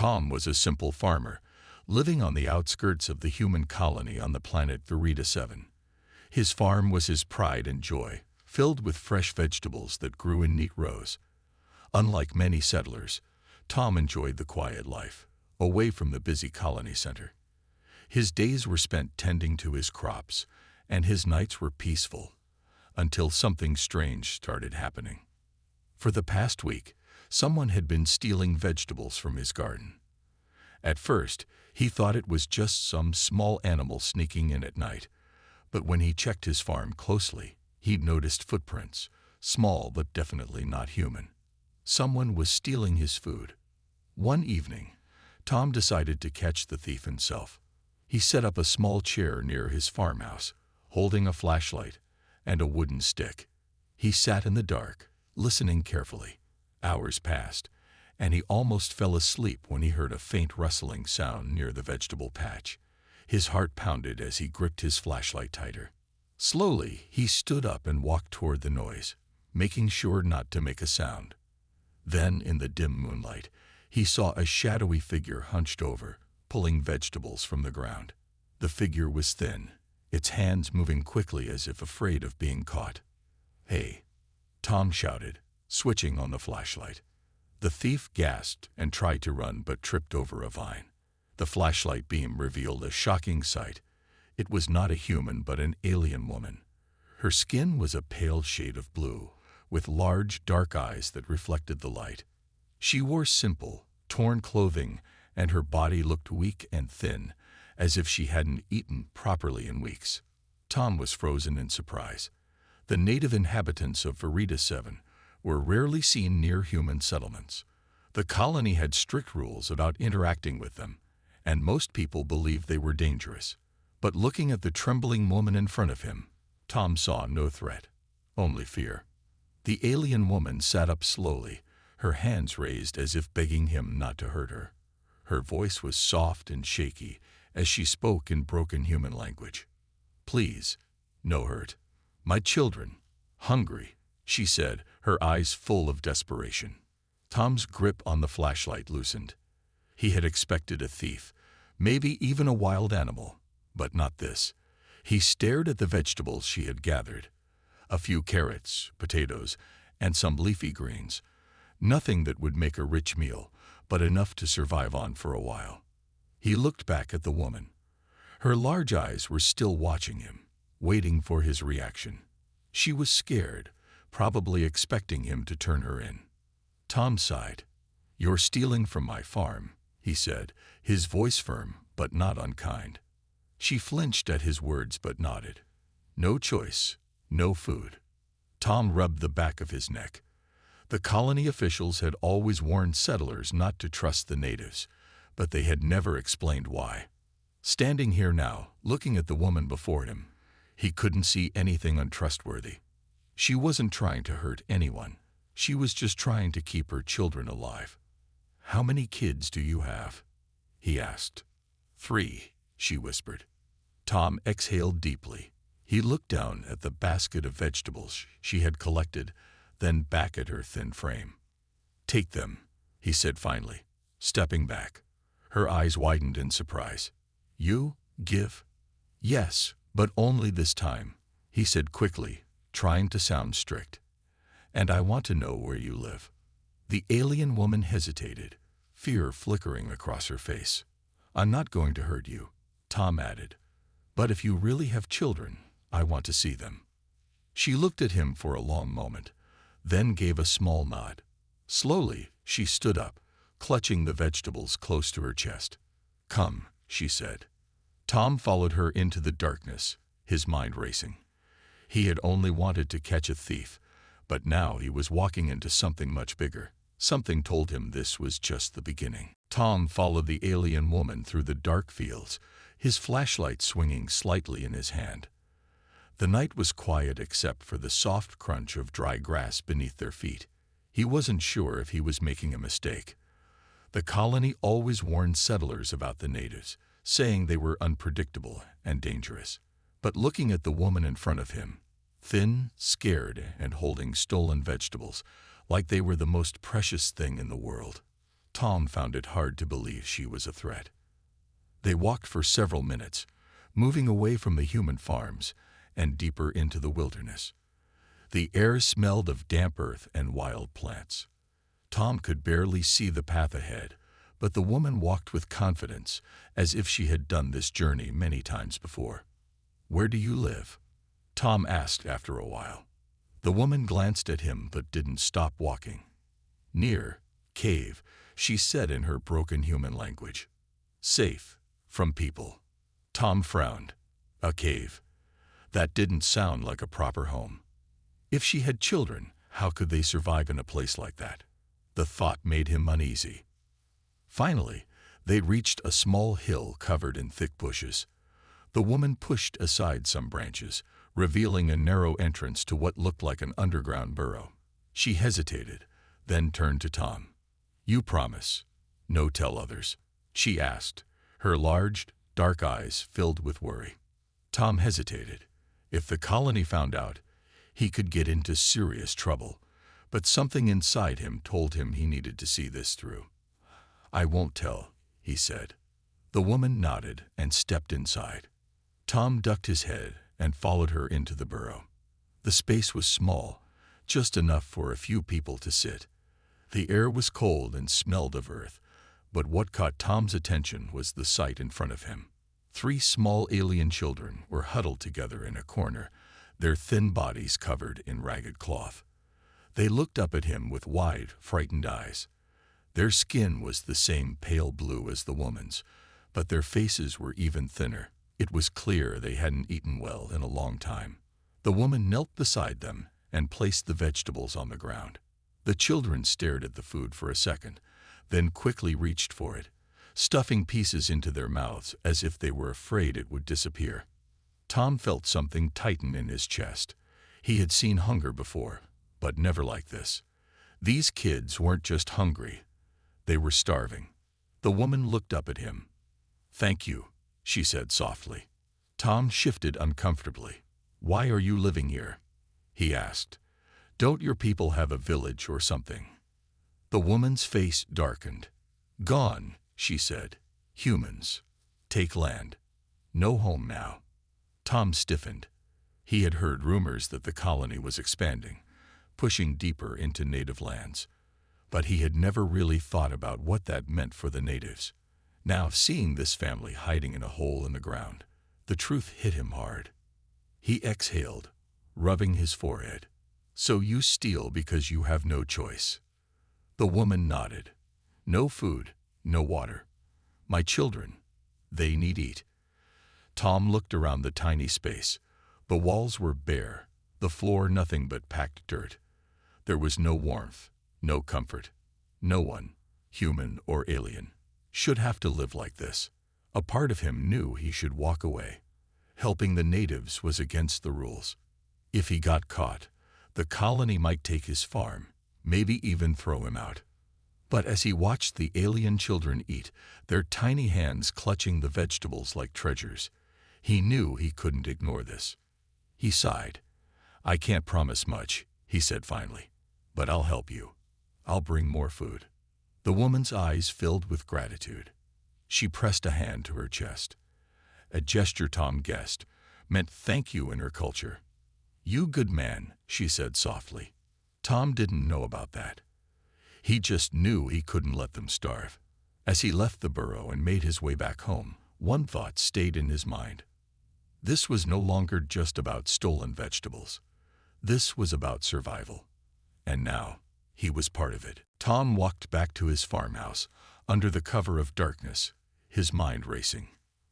Tom was a simple farmer, living on the outskirts of the human colony on the planet Verita 7. His farm was his pride and joy, filled with fresh vegetables that grew in neat rows. Unlike many settlers, Tom enjoyed the quiet life, away from the busy colony center. His days were spent tending to his crops, and his nights were peaceful, until something strange started happening. For the past week, someone had been stealing vegetables from his garden. At first, he thought it was just some small animal sneaking in at night, but when he checked his farm closely, he'd noticed footprints, small but definitely not human. Someone was stealing his food. One evening, Tom decided to catch the thief himself. He set up a small chair near his farmhouse, holding a flashlight and a wooden stick. He sat in the dark, listening carefully. Hours passed, and he almost fell asleep when he heard a faint rustling sound near the vegetable patch. His heart pounded as he gripped his flashlight tighter. Slowly, he stood up and walked toward the noise, making sure not to make a sound. Then, in the dim moonlight, he saw a shadowy figure hunched over, pulling vegetables from the ground. The figure was thin, its hands moving quickly as if afraid of being caught. "Hey!" Tom shouted, switching on the flashlight. The thief gasped and tried to run but tripped over a vine. The flashlight beam revealed a shocking sight. It was not a human but an alien woman. Her skin was a pale shade of blue, with large, dark eyes that reflected the light. She wore simple, torn clothing, and her body looked weak and thin, as if she hadn't eaten properly in weeks. Tom was frozen in surprise. The native inhabitants of Verita 7 were rarely seen near human settlements. The colony had strict rules about interacting with them, and most people believed they were dangerous. But looking at the trembling woman in front of him, Tom saw no threat, only fear. The alien woman sat up slowly, her hands raised as if begging him not to hurt her. Her voice was soft and shaky as she spoke in broken human language. "Please, no hurt. My children, hungry," she said, her eyes full of desperation. Tom's grip on the flashlight loosened. He had expected a thief, maybe even a wild animal, but not this. He stared at the vegetables she had gathered. A few carrots, potatoes, and some leafy greens. Nothing that would make a rich meal, but enough to survive on for a while. He looked back at the woman. Her large eyes were still watching him, waiting for his reaction. She was scared, probably expecting him to turn her in. Tom sighed. "You're stealing from my farm," he said, his voice firm but not unkind. She flinched at his words but nodded. No choice, no food. Tom rubbed the back of his neck. The colony officials had always warned settlers not to trust the natives, but they had never explained why. Standing here now, looking at the woman before him, he couldn't see anything untrustworthy. She wasn't trying to hurt anyone. She was just trying to keep her children alive. "How many kids do you have?" he asked. "3," she whispered. Tom exhaled deeply. He looked down at the basket of vegetables she had collected, then back at her thin frame. "Take them," he said finally, stepping back. Her eyes widened in surprise. "You give?" "Yes, but only this time," he said quickly, trying to sound strict. "And I want to know where you live." The alien woman hesitated, fear flickering across her face. "I'm not going to hurt you," Tom added. "But if you really have children, I want to see them." She looked at him for a long moment, then gave a small nod. Slowly, she stood up, clutching the vegetables close to her chest. "Come," she said. Tom followed her into the darkness, his mind racing. He had only wanted to catch a thief, but now he was walking into something much bigger. Something told him this was just the beginning. Tom followed the alien woman through the dark fields, his flashlight swinging slightly in his hand. The night was quiet except for the soft crunch of dry grass beneath their feet. He wasn't sure if he was making a mistake. The colony always warned settlers about the natives, saying they were unpredictable and dangerous. But looking at the woman in front of him, thin, scared, and holding stolen vegetables, like they were the most precious thing in the world, Tom found it hard to believe she was a threat. They walked for several minutes, moving away from the human farms and deeper into the wilderness. The air smelled of damp earth and wild plants. Tom could barely see the path ahead, but the woman walked with confidence, as if she had done this journey many times before. "Where do you live?" Tom asked after a while. The woman glanced at him but didn't stop walking. "Near cave," she said in her broken human language. "Safe from people." Tom frowned. A cave. That didn't sound like a proper home. If she had children, how could they survive in a place like that? The thought made him uneasy. Finally, they reached a small hill covered in thick bushes. The woman pushed aside some branches, revealing a narrow entrance to what looked like an underground burrow. She hesitated, then turned to Tom. "You promise? No tell others?" she asked, her large, dark eyes filled with worry. Tom hesitated. If the colony found out, he could get into serious trouble, but something inside him told him he needed to see this through. "I won't tell," he said. The woman nodded and stepped inside. Tom ducked his head and followed her into the burrow. The space was small, just enough for a few people to sit. The air was cold and smelled of earth, but what caught Tom's attention was the sight in front of him. 3 small alien children were huddled together in a corner, their thin bodies covered in ragged cloth. They looked up at him with wide, frightened eyes. Their skin was the same pale blue as the woman's, but their faces were even thinner. It was clear they hadn't eaten well in a long time. The woman knelt beside them and placed the vegetables on the ground. The children stared at the food for a second, then quickly reached for it, stuffing pieces into their mouths as if they were afraid it would disappear. Tom felt something tighten in his chest. He had seen hunger before, but never like this. These kids weren't just hungry, they were starving. The woman looked up at him. "Thank you," she said softly. Tom shifted uncomfortably. "Why are you living here?" he asked. "Don't your people have a village or something?" The woman's face darkened. "Gone," she said. "Humans. Take land. No home now." Tom stiffened. He had heard rumors that the colony was expanding, pushing deeper into native lands. But he had never really thought about what that meant for the natives. Now, seeing this family hiding in a hole in the ground, the truth hit him hard. He exhaled, rubbing his forehead. "So you steal because you have no choice?" The woman nodded. "No food, no water. My children, they need eat." Tom looked around the tiny space. The walls were bare, the floor nothing but packed dirt. There was no warmth, no comfort. No one, human or alien, should have to live like this. A part of him knew he should walk away. Helping the natives was against the rules. If he got caught, the colony might take his farm, maybe even throw him out. But as he watched the alien children eat, their tiny hands clutching the vegetables like treasures, he knew he couldn't ignore this. He sighed. "I can't promise much," he said finally, "but I'll help you. I'll bring more food." The woman's eyes filled with gratitude. She pressed a hand to her chest. A gesture Tom guessed meant thank you in her culture. "You good man," she said softly. Tom didn't know about that. He just knew he couldn't let them starve. As he left the burrow and made his way back home, one thought stayed in his mind. This was no longer just about stolen vegetables. This was about survival. And now, he was part of it. Tom walked back to his farmhouse, under the cover of darkness, his mind racing.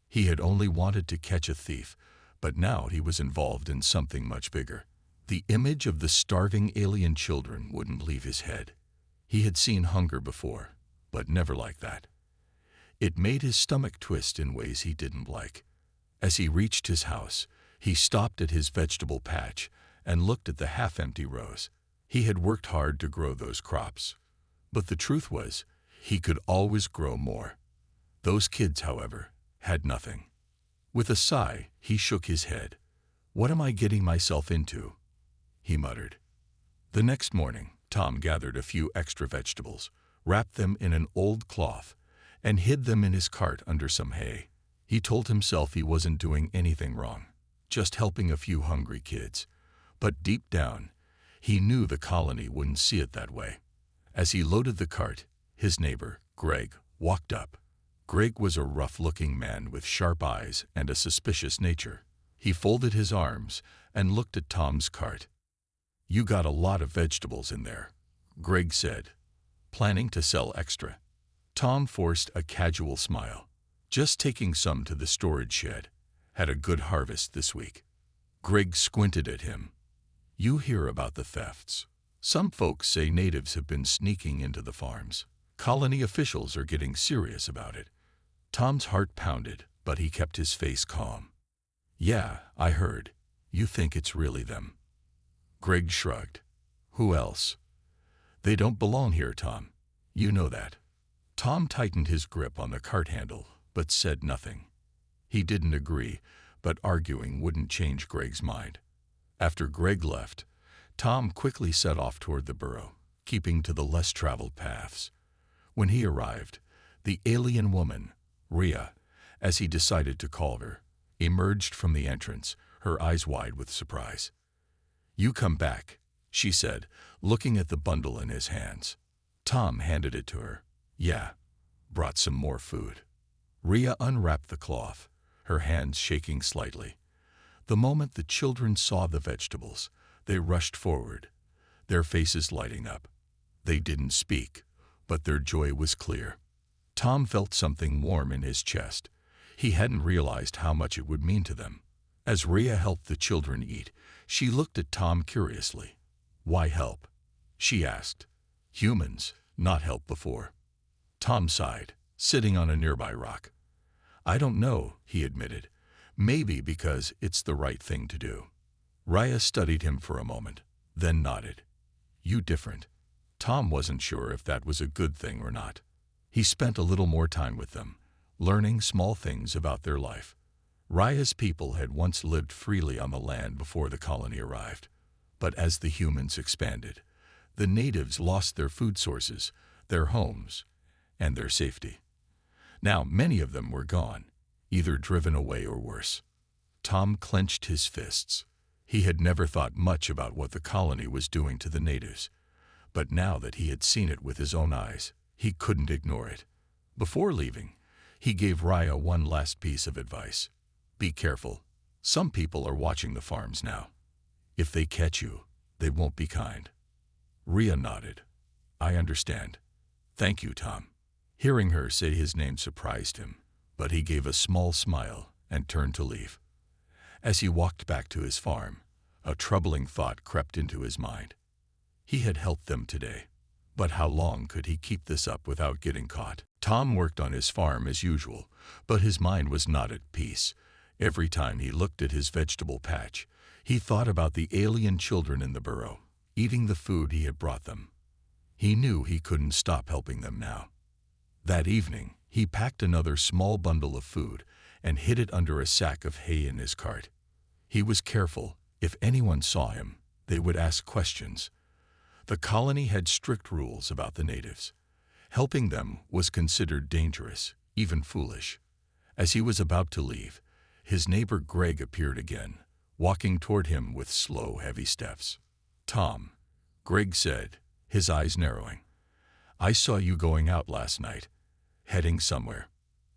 He had only wanted to catch a thief, but now he was involved in something much bigger. The image of the starving alien children wouldn't leave his head. He had seen hunger before, but never like that. It made his stomach twist in ways he didn't like. As he reached his house, he stopped at his vegetable patch and looked at the half-empty rows. He had worked hard to grow those crops. But the truth was, he could always grow more. Those kids, however, had nothing. With a sigh, he shook his head. "What am I getting myself into?" he muttered. The next morning, Tom gathered a few extra vegetables, wrapped them in an old cloth, and hid them in his cart under some hay. He told himself he wasn't doing anything wrong, just helping a few hungry kids. But deep down, he knew the colony wouldn't see it that way. As he loaded the cart, his neighbor, Greg, walked up. Greg was a rough-looking man with sharp eyes and a suspicious nature. He folded his arms and looked at Tom's cart. "You got a lot of vegetables in there," Greg said, planning to sell extra. Tom forced a casual smile. "Just taking some to the storage shed. Had a good harvest this week." Greg squinted at him. "You hear about the thefts. Some folks say natives have been sneaking into the farms. Colony officials are getting serious about it." Tom's heart pounded, but he kept his face calm. "Yeah, I heard. You think it's really them?" Greg shrugged. "Who else? They don't belong here, Tom. You know that." Tom tightened his grip on the cart handle, but said nothing. He didn't agree, but arguing wouldn't change Greg's mind. After Greg left, Tom quickly set off toward the burrow, keeping to the less-traveled paths. When he arrived, the alien woman, Rhea, as he decided to call her, emerged from the entrance, her eyes wide with surprise. "You come back," she said, looking at the bundle in his hands. Tom handed it to her. "Yeah, brought some more food." Rhea unwrapped the cloth, her hands shaking slightly. The moment the children saw the vegetables, they rushed forward, their faces lighting up. They didn't speak, but their joy was clear. Tom felt something warm in his chest. He hadn't realized how much it would mean to them. As Rhea helped the children eat, she looked at Tom curiously. "Why help?" she asked. "Humans, not helped before." Tom sighed, sitting on a nearby rock. "I don't know," he admitted. "Maybe because it's the right thing to do." Rhea studied him for a moment, then nodded. "You different." Tom wasn't sure if that was a good thing or not. He spent a little more time with them, learning small things about their life. Rhea's people had once lived freely on the land before the colony arrived. But as the humans expanded, the natives lost their food sources, their homes, and their safety. Now many of them were gone, either driven away or worse. Tom clenched his fists. He had never thought much about what the colony was doing to the natives, but now that he had seen it with his own eyes, he couldn't ignore it. Before leaving, he gave Rhea one last piece of advice. "Be careful. Some people are watching the farms now. If they catch you, they won't be kind." Rhea nodded. "I understand. Thank you, Tom." Hearing her say his name surprised him, but he gave a small smile and turned to leave. As he walked back to his farm, a troubling thought crept into his mind. He had helped them today, but how long could he keep this up without getting caught? Tom worked on his farm as usual, but his mind was not at peace. Every time he looked at his vegetable patch, he thought about the alien children in the burrow, eating the food he had brought them. He knew he couldn't stop helping them now. That evening, he packed another small bundle of food and hid it under a sack of hay in his cart. He was careful. If anyone saw him, they would ask questions. The colony had strict rules about the natives. Helping them was considered dangerous, even foolish. As he was about to leave, his neighbor Greg appeared again, walking toward him with slow, heavy steps. "Tom," Greg said, his eyes narrowing. "I saw you going out last night, heading somewhere."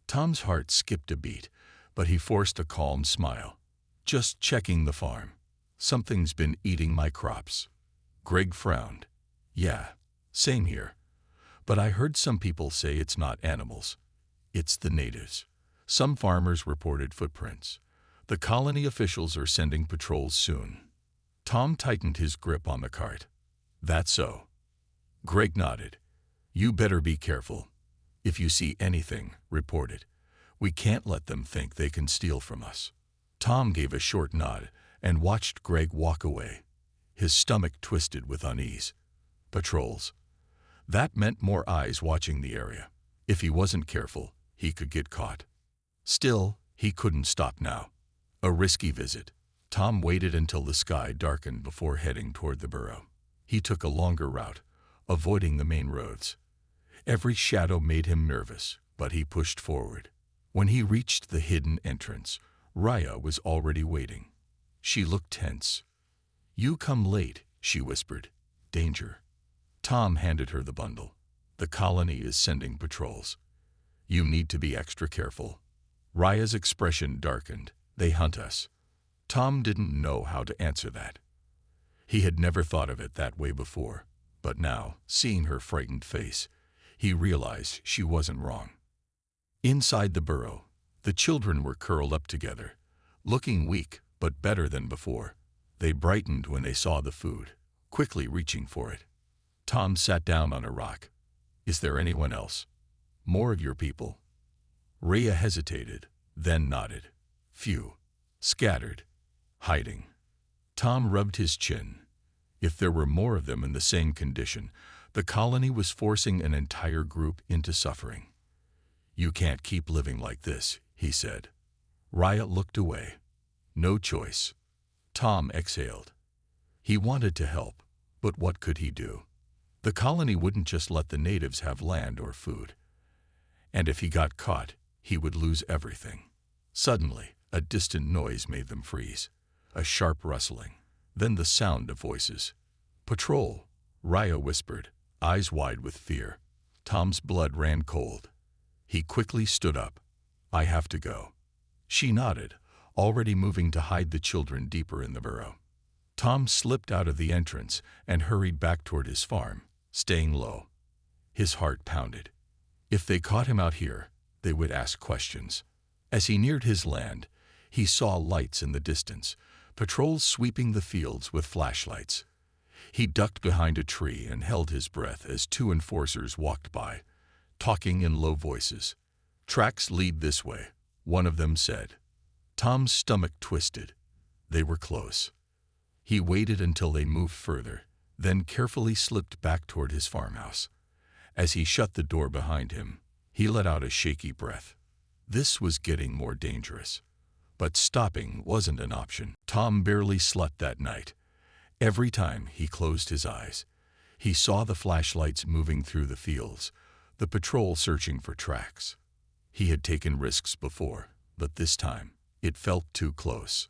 Tom's heart skipped a beat, but he forced a calm smile. "Just checking the farm. Something's been eating my crops." Greg frowned. "Yeah, same here. But I heard some people say it's not animals. It's the natives." Some farmers reported footprints. The colony officials are sending patrols soon. Tom tightened his grip on the cart. "That's so." Greg nodded. "You better be careful. If you see anything, report it. We can't let them think they can steal from us." Tom gave a short nod and watched Greg walk away. His stomach twisted with unease. Patrols. That meant more eyes watching the area. If he wasn't careful, he could get caught. Still, he couldn't stop now. A risky visit. Tom waited until the sky darkened before heading toward the burrow. He took a longer route, avoiding the main roads. Every shadow made him nervous, but he pushed forward. When he reached the hidden entrance, Raya was already waiting. She looked tense. "You come late," she whispered. "Danger." Tom handed her the bundle. "The colony is sending patrols. You need to be extra careful." Raya's expression darkened. "They hunt us." Tom didn't know how to answer that. He had never thought of it that way before, but now, seeing her frightened face, he realized she wasn't wrong. Inside the burrow, the children were curled up together, looking weak but better than before. They brightened when they saw the food, quickly reaching for it. Tom sat down on a rock. "Is there anyone else? More of your people?" Rhea hesitated, then nodded. "Few. Scattered. Hiding." Tom rubbed his chin. If there were more of them in the same condition, the colony was forcing an entire group into suffering. "You can't keep living like this," he said. Raya looked away. No choice. Tom exhaled. He wanted to help, but what could he do? The colony wouldn't just let the natives have land or food. And if he got caught, he would lose everything. Suddenly, a distant noise made them freeze. A sharp rustling, then the sound of voices. "Patrol," Raya whispered, eyes wide with fear. Tom's blood ran cold. He quickly stood up. "I have to go." She nodded, already moving to hide the children deeper in the burrow. Tom slipped out of the entrance and hurried back toward his farm, staying low. His heart pounded. If they caught him out here, they would ask questions. As he neared his land, he saw lights in the distance, patrols sweeping the fields with flashlights. He ducked behind a tree and held his breath as two enforcers walked by, talking in low voices. "Tracks lead this way," one of them said. Tom's stomach twisted. They were close. He waited until they moved further, then carefully slipped back toward his farmhouse. As he shut the door behind him, he let out a shaky breath. This was getting more dangerous. But stopping wasn't an option. Tom barely slept that night. Every time he closed his eyes, he saw the flashlights moving through the fields, the patrol searching for tracks. He had taken risks before, but this time, it felt too close.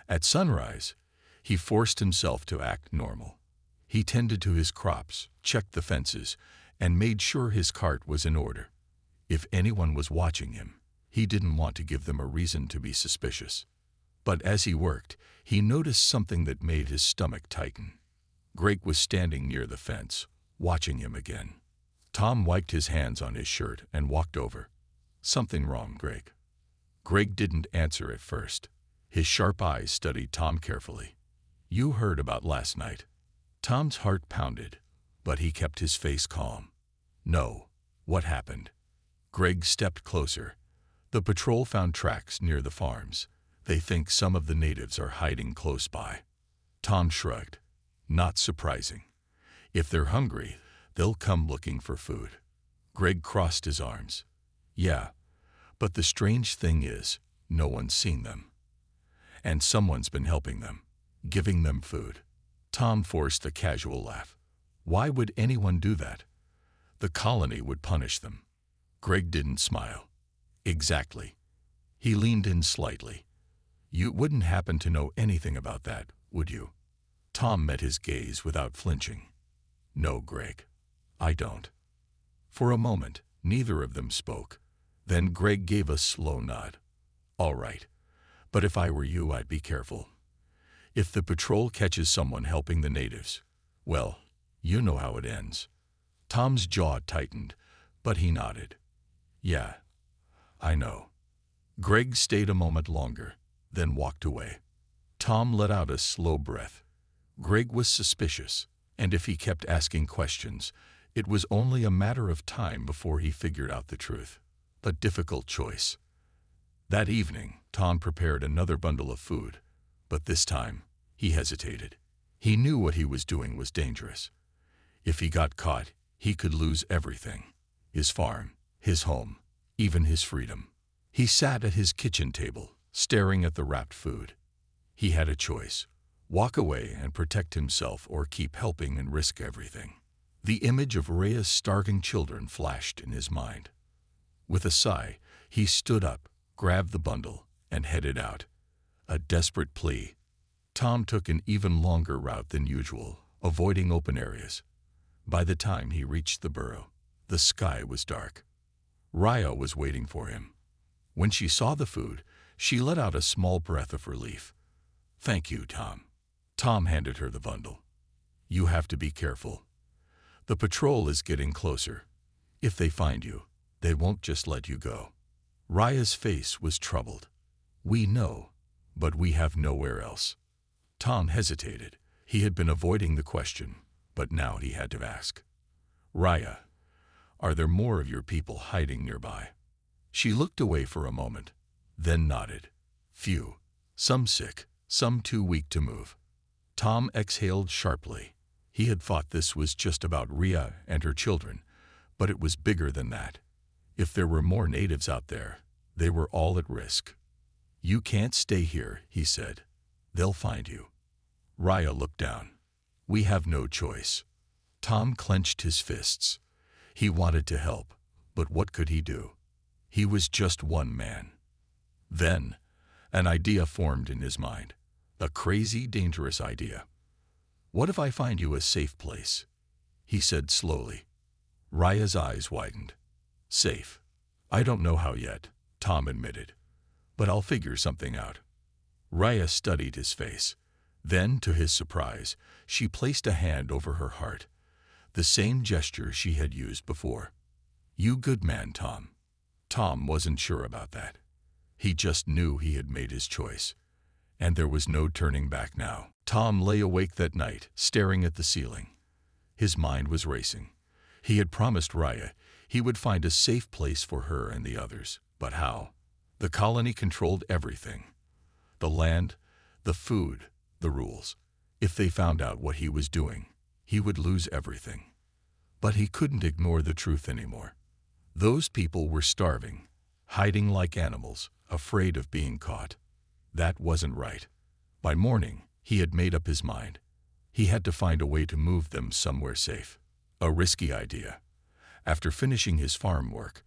At sunrise, he forced himself to act normal. He tended to his crops, checked the fences, and made sure his cart was in order. If anyone was watching him, he didn't want to give them a reason to be suspicious. But as he worked, he noticed something that made his stomach tighten. Greg was standing near the fence, watching him again. Tom wiped his hands on his shirt and walked over. "Something wrong, Greg?" Greg didn't answer at first. His sharp eyes studied Tom carefully. "You heard about last night." Tom's heart pounded, but he kept his face calm. "No. What happened?" Greg stepped closer. "The patrol found tracks near the farms. They think some of the natives are hiding close by." Tom shrugged. "Not surprising. If they're hungry, they'll come looking for food." Greg crossed his arms. "Yeah, but the strange thing is, no one's seen them. And someone's been helping them, giving them food." Tom forced a casual laugh. "Why would anyone do that? The colony would punish them." Greg didn't smile. "Exactly." He leaned in slightly. "You wouldn't happen to know anything about that, would you?" Tom met his gaze without flinching. "No, Greg. I don't." For a moment, neither of them spoke. Then Greg gave a slow nod. "All right. But if I were you, I'd be careful. If the patrol catches someone helping the natives, well, you know how it ends." Tom's jaw tightened, but he nodded. "Yeah, I know." Greg stayed a moment longer, then walked away. Tom let out a slow breath. Greg was suspicious, and if he kept asking questions, it was only a matter of time before he figured out the truth. A difficult choice. That evening, Tom prepared another bundle of food, but this time, he hesitated. He knew what he was doing was dangerous. If he got caught, he could lose everything. His farm, his home, even his freedom. He sat at his kitchen table, staring at the wrapped food. He had a choice: walk away and protect himself, or keep helping and risk everything. The image of Rhea's starving children flashed in his mind. With a sigh, he stood up, grabbed the bundle, and headed out. A desperate plea. Tom took an even longer route than usual, avoiding open areas. By the time he reached the burrow, the sky was dark. Rhea was waiting for him. When she saw the food, she let out a small breath of relief. "Thank you, Tom." Tom handed her the bundle. "You have to be careful. The patrol is getting closer. If they find you, they won't just let you go." Rhea's face was troubled. "We know, but we have nowhere else." Tom hesitated. He had been avoiding the question, but now he had to ask. "Rhea, are there more of your people hiding nearby?" She looked away for a moment, then nodded. "Few. Some sick, some too weak to move." Tom exhaled sharply. He had thought this was just about Rhea and her children, but it was bigger than that. If there were more natives out there, they were all at risk. "You can't stay here," he said. "They'll find you." Rhea looked down. "We have no choice." Tom clenched his fists. He wanted to help, but what could he do? He was just one man. Then, an idea formed in his mind. A crazy, dangerous idea. "What if I find you a safe place?" he said slowly. Rhea's eyes widened. "Safe? I don't know how yet," Tom admitted. "But I'll figure something out." Rhea studied his face. Then, to his surprise, she placed a hand over her heart. The same gesture she had used before. "You good man, Tom." Tom wasn't sure about that. He just knew he had made his choice. And there was no turning back now. Tom lay awake that night, staring at the ceiling. His mind was racing. He had promised Rhea he would find a safe place for her and the others. But how? The colony controlled everything. The land, the food, the rules. If they found out what he was doing, he would lose everything. But he couldn't ignore the truth anymore. Those people were starving, hiding like animals, afraid of being caught. That wasn't right. By morning, he had made up his mind. He had to find a way to move them somewhere safe. A risky idea. After finishing his farm work,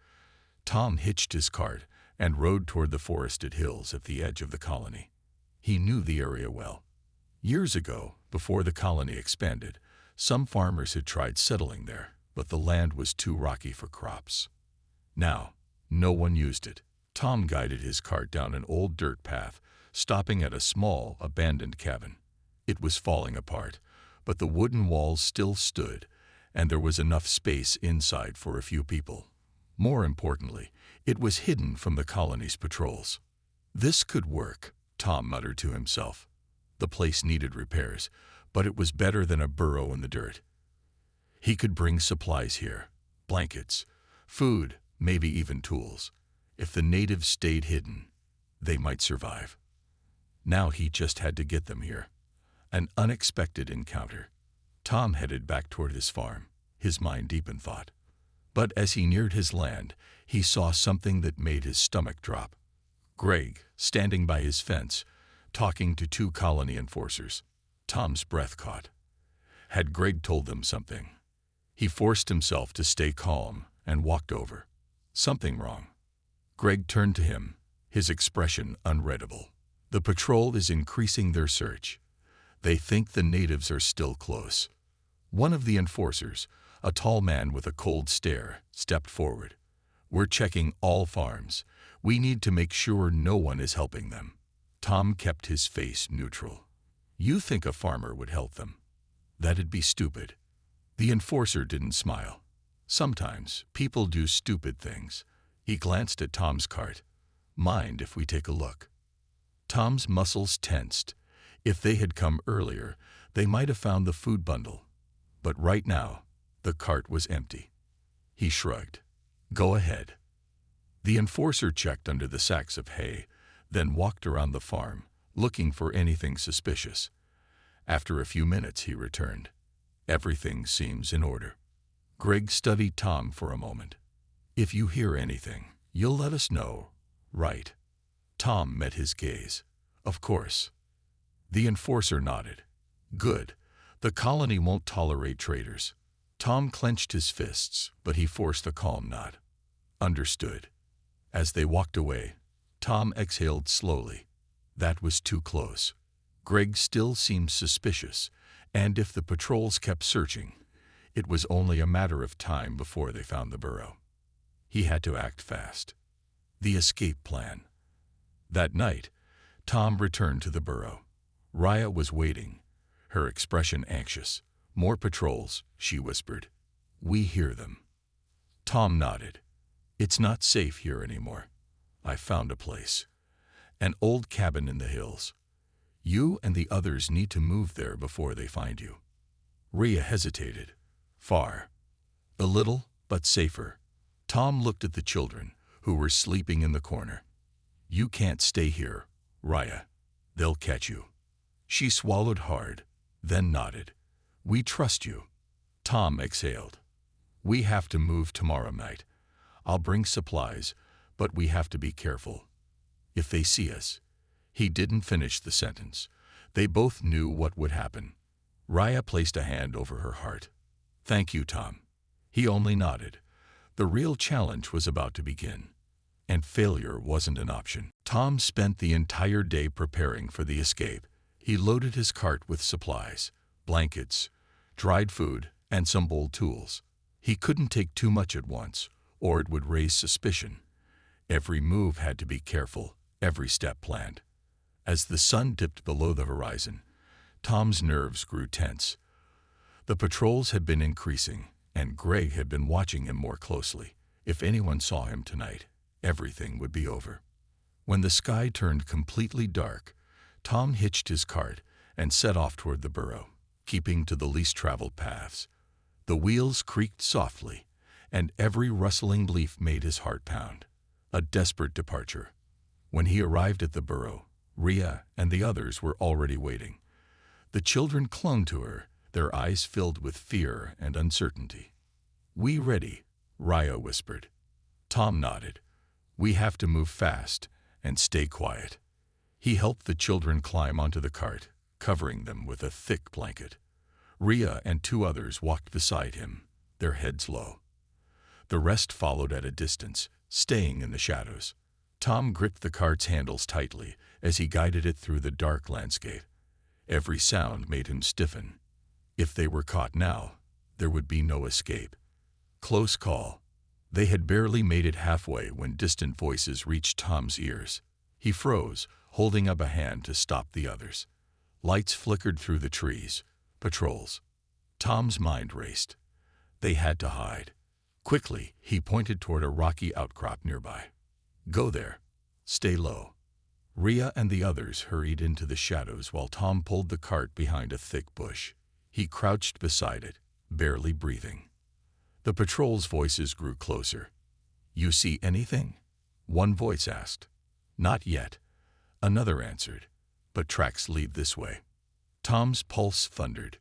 Tom hitched his cart and rode toward the forested hills at the edge of the colony. He knew the area well. Years ago, before the colony expanded, some farmers had tried settling there, but the land was too rocky for crops. Now, no one used it. Tom guided his cart down an old dirt path, stopping at a small, abandoned cabin. It was falling apart, but the wooden walls still stood, and there was enough space inside for a few people. More importantly, it was hidden from the colony's patrols. "This could work," Tom muttered to himself. The place needed repairs, but it was better than a burrow in the dirt. He could bring supplies here, blankets, food, maybe even tools. If the natives stayed hidden, they might survive. Now he just had to get them here. An unexpected encounter. Tom headed back toward his farm, his mind deep in thought. But as he neared his land, he saw something that made his stomach drop. Greg, standing by his fence, talking to two colony enforcers. Tom's breath caught. Had Greg told them something? He forced himself to stay calm and walked over. Something wrong. Greg turned to him, his expression unreadable. "The patrol is increasing their search. They think the natives are still close." One of the enforcers, a tall man with a cold stare, stepped forward. "We're checking all farms. We need to make sure no one is helping them." Tom kept his face neutral. "You think a farmer would help them? That'd be stupid." The enforcer didn't smile. "Sometimes people do stupid things." He glanced at Tom's cart. "Mind if we take a look?" Tom's muscles tensed. If they had come earlier, they might have found the food bundle. But right now, the cart was empty. He shrugged. "Go ahead." The enforcer checked under the sacks of hay, then walked around the farm, looking for anything suspicious. After a few minutes, he returned. "Everything seems in order." Greg studied Tom for a moment. "If you hear anything, you'll let us know, right?" Tom met his gaze. "Of course." The enforcer nodded. "Good. The colony won't tolerate traitors." Tom clenched his fists, but he forced a calm nod. Understood. As they walked away, Tom exhaled slowly. That was too close. Greg still seemed suspicious, and if the patrols kept searching, it was only a matter of time before they found the burrow. He had to act fast. The escape plan. That night, Tom returned to the burrow. Raya was waiting, her expression anxious. "More patrols," she whispered. "We hear them." Tom nodded. "It's not safe here anymore. I found a place. An old cabin in the hills. You and the others need to move there before they find you." Rhea hesitated. "Far." "A little, but safer." Tom looked at the children, who were sleeping in the corner. "You can't stay here, Raya. They'll catch you." She swallowed hard, then nodded. "We trust you." Tom exhaled. "We have to move tomorrow night. I'll bring supplies, but we have to be careful. If they see us." He didn't finish the sentence. They both knew what would happen. Raya placed a hand over her heart. "Thank you, Tom." He only nodded. The real challenge was about to begin, and failure wasn't an option. Tom spent the entire day preparing for the escape. He loaded his cart with supplies, blankets, dried food, and some old tools. He couldn't take too much at once, or it would raise suspicion. Every move had to be careful, every step planned. As the sun dipped below the horizon, Tom's nerves grew tense. The patrols had been increasing, and Greg had been watching him more closely. If anyone saw him tonight, everything would be over. When the sky turned completely dark, Tom hitched his cart and set off toward the burrow, keeping to the least traveled paths. The wheels creaked softly, and every rustling leaf made his heart pound. A desperate departure. When he arrived at the burrow, Rhea and the others were already waiting. The children clung to her, their eyes filled with fear and uncertainty. "We ready?" Rhea whispered. Tom nodded. "We have to move fast and stay quiet." He helped the children climb onto the cart, covering them with a thick blanket. Rhea and two others walked beside him, their heads low. The rest followed at a distance, staying in the shadows. Tom gripped the cart's handles tightly as he guided it through the dark landscape. Every sound made him stiffen. If they were caught now, there would be no escape. Close call. They had barely made it halfway when distant voices reached Tom's ears. He froze, holding up a hand to stop the others. Lights flickered through the trees. Patrols. Tom's mind raced. They had to hide. Quickly, he pointed toward a rocky outcrop nearby. "Go there. Stay low." Rhea and the others hurried into the shadows while Tom pulled the cart behind a thick bush. He crouched beside it, barely breathing. The patrol's voices grew closer. "You see anything?" One voice asked. "Not yet." Another answered. "But tracks lead this way." Tom's pulse thundered.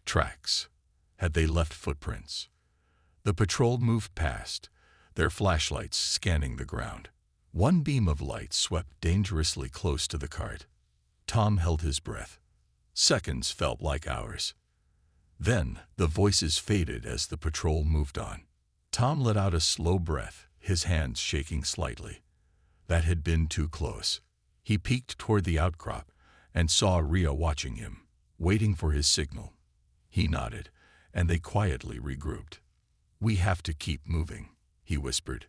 Tracks. Had they left footprints? The patrol moved past, their flashlights scanning the ground. One beam of light swept dangerously close to the cart. Tom held his breath. Seconds felt like hours. Then the voices faded as the patrol moved on. Tom let out a slow breath, his hands shaking slightly. That had been too close. He peeked toward the outcrop and saw Rhea watching him, waiting for his signal. He nodded, and they quietly regrouped. "We have to keep moving," he whispered.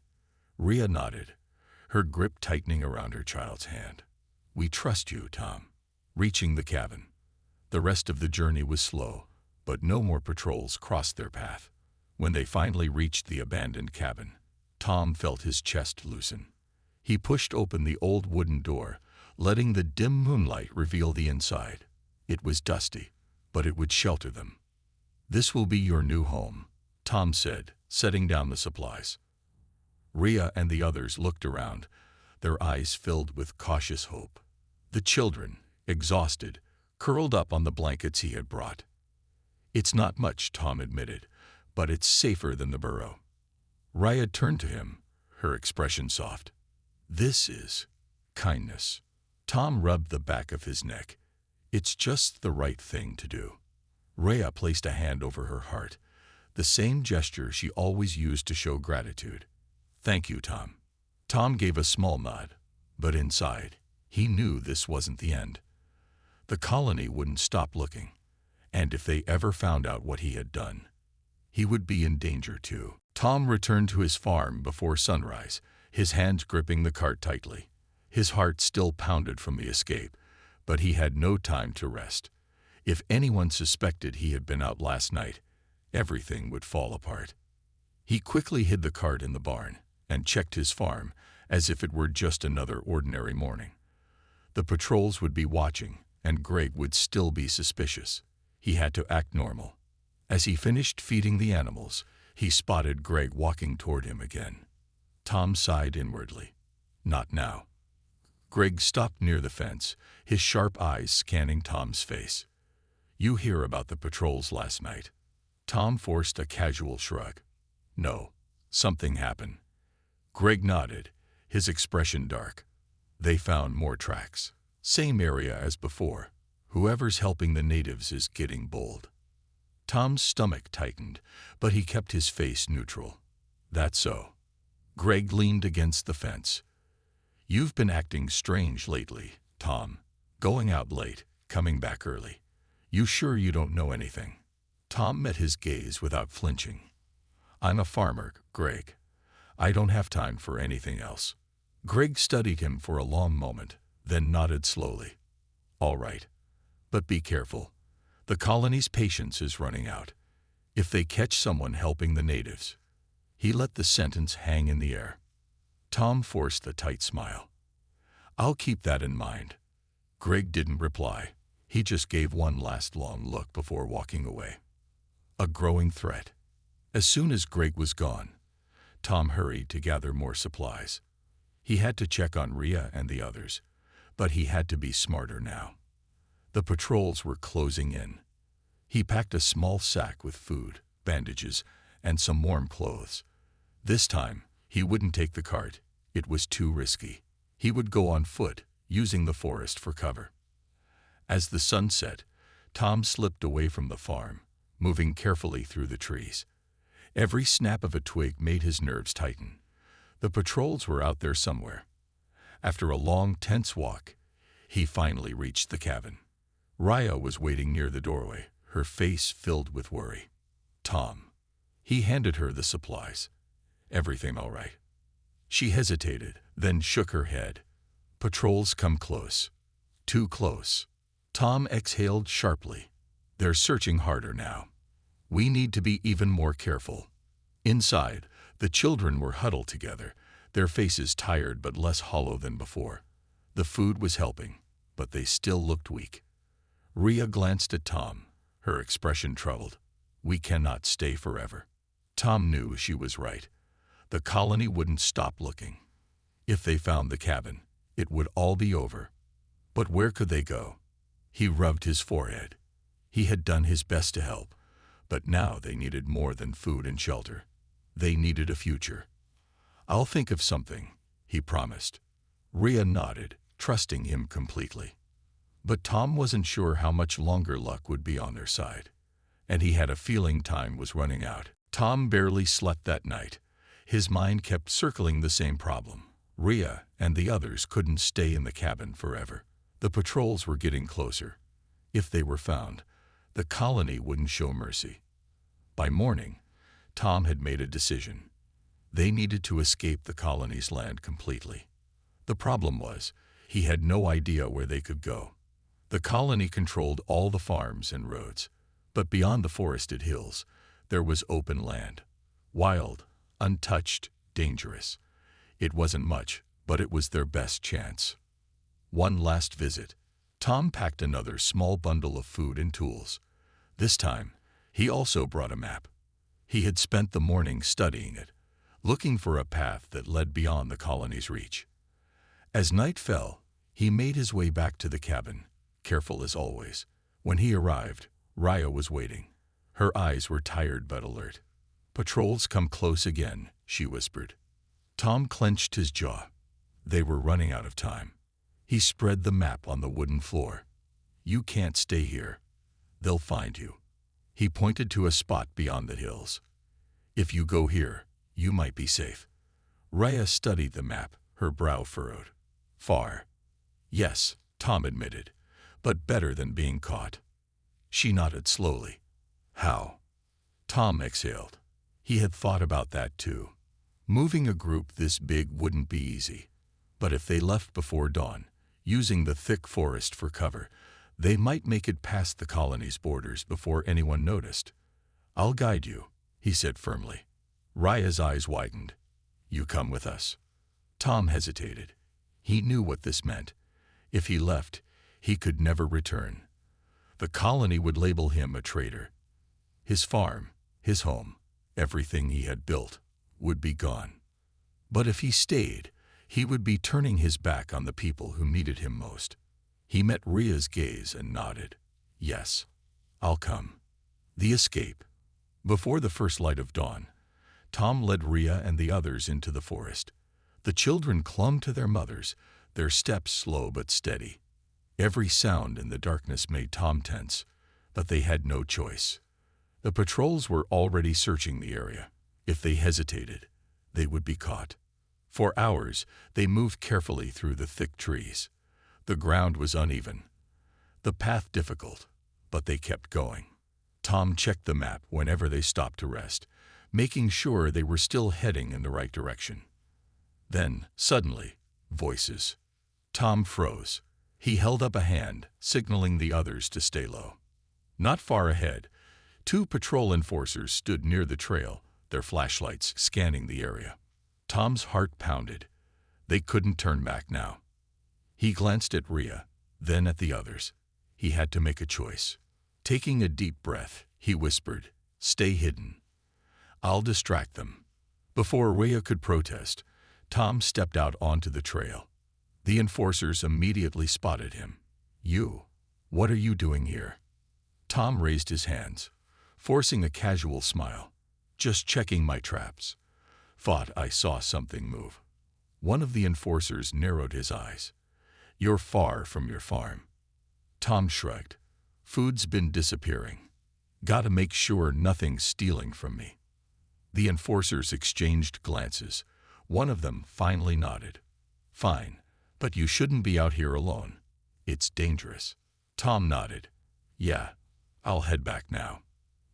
Rhea nodded, her grip tightening around her child's hand. "We trust you, Tom." Reaching the cabin. The rest of the journey was slow, but no more patrols crossed their path. When they finally reached the abandoned cabin, Tom felt his chest loosen. He pushed open the old wooden door, letting the dim moonlight reveal the inside. It was dusty, but it would shelter them. "This will be your new home," Tom said, setting down the supplies. Rhea and the others looked around, their eyes filled with cautious hope. The children, exhausted, curled up on the blankets he had brought. "It's not much," Tom admitted, "but it's safer than the burrow." Rhea turned to him, her expression soft. "This is kindness." Tom rubbed the back of his neck. "It's just the right thing to do." Rhea placed a hand over her heart. the same gesture she always used to show gratitude. "Thank you, Tom." Tom gave a small nod, but inside, he knew this wasn't the end. The colony wouldn't stop looking, and if they ever found out what he had done, he would be in danger too. Tom returned to his farm before sunrise, his hands gripping the cart tightly. His heart still pounded from the escape, but he had no time to rest. If anyone suspected he had been out last night, everything would fall apart. He quickly hid the cart in the barn and checked his farm as if it were just another ordinary morning. The patrols would be watching, and Greg would still be suspicious. He had to act normal. As he finished feeding the animals, he spotted Greg walking toward him again. Tom sighed inwardly. Not now. Greg stopped near the fence, his sharp eyes scanning Tom's face. "You hear about the patrols last night?" Tom forced a casual shrug. "No, something happened." Greg nodded, his expression dark. "They found more tracks. Same area as before. Whoever's helping the natives is getting bold." Tom's stomach tightened, but he kept his face neutral. "That's so." Greg leaned against the fence. "You've been acting strange lately, Tom. Going out late, coming back early. You sure you don't know anything?" Tom met his gaze without flinching. "I'm a farmer, Greg. I don't have time for anything else." Greg studied him for a long moment, then nodded slowly. "All right. But be careful. The colony's patience is running out. If they catch someone helping the natives." He let the sentence hang in the air. Tom forced a tight smile. "I'll keep that in mind." Greg didn't reply. He just gave one last long look before walking away. A growing threat. As soon as Greg was gone, Tom hurried to gather more supplies. He had to check on Rhea and the others, but he had to be smarter now. The patrols were closing in. He packed a small sack with food, bandages, and some warm clothes. This time, he wouldn't take the cart. It was too risky. He would go on foot, using the forest for cover. As the sun set, Tom slipped away from the farm, moving carefully through the trees. Every snap of a twig made his nerves tighten. The patrols were out there somewhere. After a long, tense walk, he finally reached the cabin. Rhea was waiting near the doorway, her face filled with worry. "Tom." He handed her the supplies. "Everything all right?" She hesitated, then shook her head. "Patrols come close. Too close." Tom exhaled sharply. "They're searching harder now. We need to be even more careful." Inside, the children were huddled together, their faces tired but less hollow than before. The food was helping, but they still looked weak. Rhea glanced at Tom, her expression troubled. "We cannot stay forever." Tom knew she was right. The colony wouldn't stop looking. If they found the cabin, it would all be over. But where could they go? He rubbed his forehead. He had done his best to help, but now they needed more than food and shelter. They needed a future. "I'll think of something," he promised. Rhea nodded, trusting him completely. But Tom wasn't sure how much longer luck would be on their side, and he had a feeling time was running out. Tom barely slept that night. His mind kept circling the same problem. Rhea and the others couldn't stay in the cabin forever. The patrols were getting closer. If they were found, the colony wouldn't show mercy. By morning, Tom had made a decision. They needed to escape the colony's land completely. The problem was, he had no idea where they could go. The colony controlled all the farms and roads, but beyond the forested hills, there was open land. Wild, untouched, dangerous. It wasn't much, but it was their best chance. One last visit. Tom packed another small bundle of food and tools. This time, he also brought a map. He had spent the morning studying it, looking for a path that led beyond the colony's reach. As night fell, he made his way back to the cabin, careful as always. When he arrived, Rhea was waiting. Her eyes were tired but alert. "Patrols come close again," she whispered. Tom clenched his jaw. They were running out of time. He spread the map on the wooden floor. "You can't stay here. They'll find you." He pointed to a spot beyond the hills. "If you go here, you might be safe." Rhea studied the map, her brow furrowed. "Far." "Yes," Tom admitted, "but better than being caught." She nodded slowly. "How?" Tom exhaled. He had thought about that too. Moving a group this big wouldn't be easy. But if they left before dawn, using the thick forest for cover, they might make it past the colony's borders before anyone noticed. "I'll guide you," he said firmly. Rhea's eyes widened. "You come with us." Tom hesitated. He knew what this meant. If he left, he could never return. The colony would label him a traitor. His farm, his home, everything he had built, would be gone. But if he stayed, he would be turning his back on the people who needed him most. He met Rhea's gaze and nodded. "Yes, I'll come." The escape. Before the first light of dawn, Tom led Rhea and the others into the forest. The children clung to their mothers, their steps slow but steady. Every sound in the darkness made Tom tense, but they had no choice. The patrols were already searching the area. If they hesitated, they would be caught. For hours, they moved carefully through the thick trees. The ground was uneven, the path difficult, but they kept going. Tom checked the map whenever they stopped to rest, making sure they were still heading in the right direction. Then, suddenly, voices. Tom froze. He held up a hand, signaling the others to stay low. Not far ahead, two patrol enforcers stood near the trail, their flashlights scanning the area. Tom's heart pounded. They couldn't turn back now. He glanced at Rhea, then at the others. He had to make a choice. Taking a deep breath, he whispered, "Stay hidden. I'll distract them." Before Rhea could protest, Tom stepped out onto the trail. The enforcers immediately spotted him. "You, what are you doing here?" Tom raised his hands, forcing a casual smile. "Just checking my traps. Thought I saw something move." One of the enforcers narrowed his eyes. "You're far from your farm." Tom shrugged. "Food's been disappearing. Gotta make sure nothing's stealing from me." The enforcers exchanged glances. One of them finally nodded. "Fine, but you shouldn't be out here alone. It's dangerous." Tom nodded. "Yeah, I'll head back now."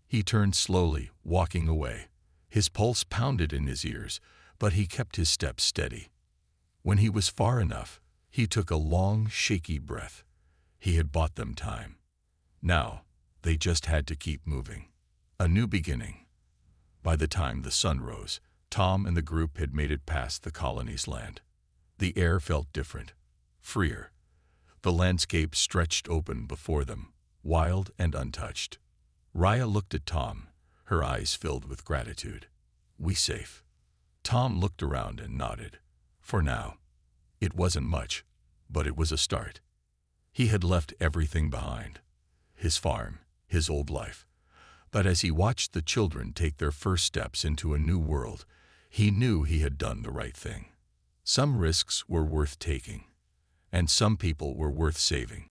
He turned slowly, walking away. His pulse pounded in his ears, but he kept his steps steady. When he was far enough, he took a long, shaky breath. He had bought them time. Now, they just had to keep moving. A new beginning. By the time the sun rose, Tom and the group had made it past the colony's land. The air felt different, freer. The landscape stretched open before them, wild and untouched. Rhea looked at Tom, her eyes filled with gratitude. "We safe." Tom looked around and nodded. For now. It wasn't much, but it was a start. He had left everything behind. His farm, his old life. But as he watched the children take their first steps into a new world, he knew he had done the right thing. Some risks were worth taking, and some people were worth saving.